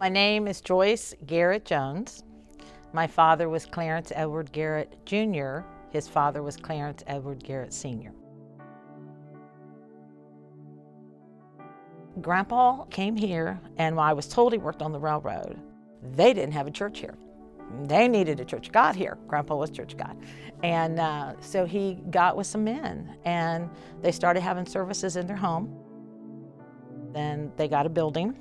My name is Joyce Garrett Jones. My father was Clarence E Garrett Jr. His father was Clarence E Garrett Sr. Grandpa came here, and I was told he worked on the railroad. They didn't have a church here. They needed a church of God here. Grandpa was church of God. And so he got with some men, and they started having services in their home. Then they got a building.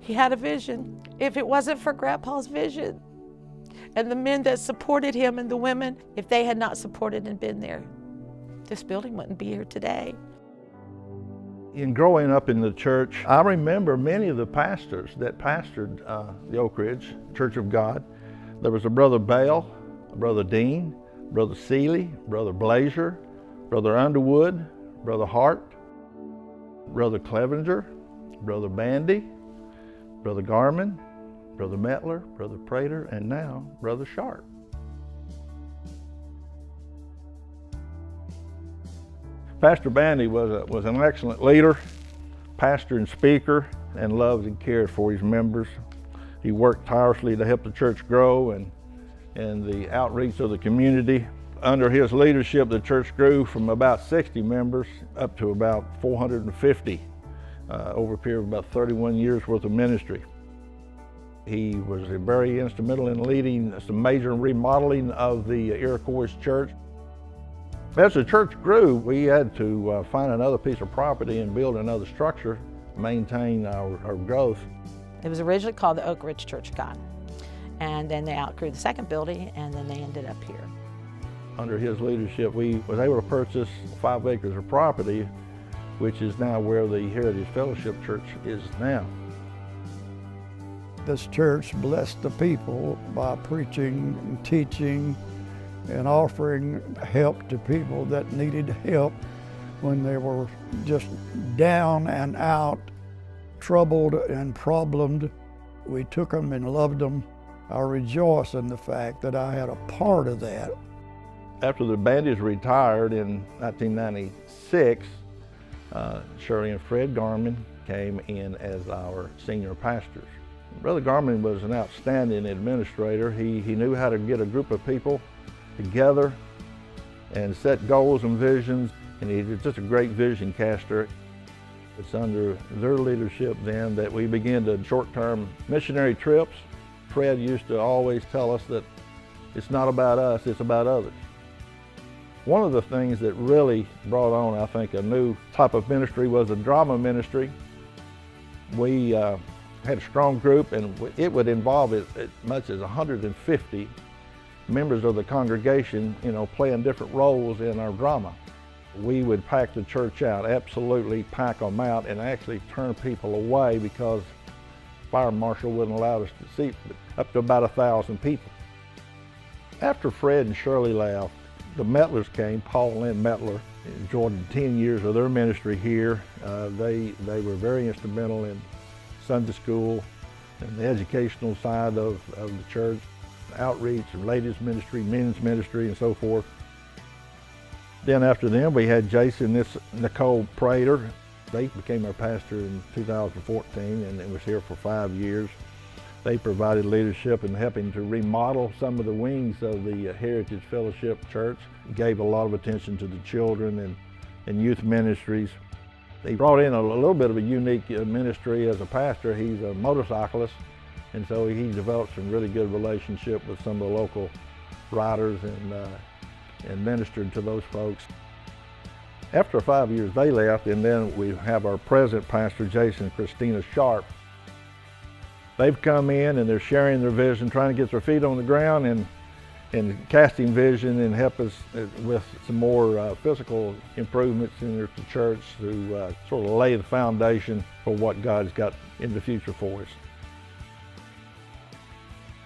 He had a vision. If it wasn't for Grandpa's vision and the men that supported him and the women, if they had not supported and been there, this building wouldn't be here today. In growing up in the church, I remember many of the pastors that pastored the Oak Ridge Church of God. There was a Brother Bale, a Brother Dean, Brother Seeley, Brother Blazer, Brother Underwood, Brother Hart, Brother Clevenger, Brother Bandy, Brother Garman, Brother Metler, Brother Prater, and now Brother Sharp. Pastor Bandy was an excellent leader, pastor and speaker, and loved and cared for his members. He worked tirelessly to help the church grow and the outreach of the community. Under his leadership, the church grew from about 60 members up to about 450 over a period of about 31 years worth of ministry. He was very instrumental in leading some major remodeling of the Iroquois church. As the church grew, we had to find another piece of property and build another structure to maintain our growth. It was originally called the Oak Ridge Church of God. And then they outgrew the second building, and then they ended up here. Under his leadership, we was able to purchase 5 acres of property, which is now where the Heritage Fellowship Church is now. This church blessed the people by preaching and teaching and offering help to people that needed help when they were just down and out, troubled and problemed. We took them and loved them. I rejoice in the fact that I had a part of that. After the Bandys retired in 1996, Shirley and Fred Garman came in as our senior pastors. Brother Garman was an outstanding administrator. He knew how to get a group of people together and set goals and visions, and he was just a great vision caster. It's under their leadership then that we began the short-term missionary trips. Fred used to always tell us that it's not about us, it's about others. One of the things that really brought on, I think, a new type of ministry was the drama ministry. We had a strong group, and it would involve as much as 150 members of the congregation, playing different roles in our drama. We would pack the church out, absolutely pack them out, and actually turn people away because fire marshal wouldn't allow us to seat up to about 1,000 people. After Fred and Shirley left, the Metlers came. Paul and Lynn Metler enjoyed 10 years of their ministry here. They were very instrumental in Sunday school and the educational side of the church, outreach and ladies ministry, men's ministry, and so forth. Then after them, we had Jason and Nicole Prater. They became our pastor in 2014 and it was here for 5 years. They provided leadership in helping to remodel some of the wings of the Heritage Fellowship Church, gave a lot of attention to the children and youth ministries. They brought in a little bit of a unique ministry as a pastor. He's a motorcyclist, and so he developed some really good relationship with some of the local riders and ministered to those folks. After 5 years, they left, and then we have our present pastor, Jason and Christina Sharp. They've come in and they're sharing their vision, trying to get their feet on the ground and casting vision and help us with some more physical improvements in the church to sort of lay the foundation for what God's got in the future for us.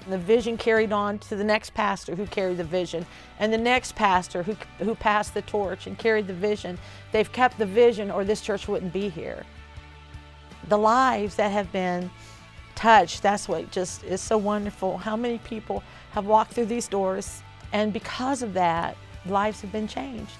The vision carried on to the next pastor who carried the vision, and the next pastor who passed the torch and carried the vision. They've kept the vision, or this church wouldn't be here. The lives that have been touched, that's what just is so wonderful. How many people have walked through these doors, and because of that, lives have been changed.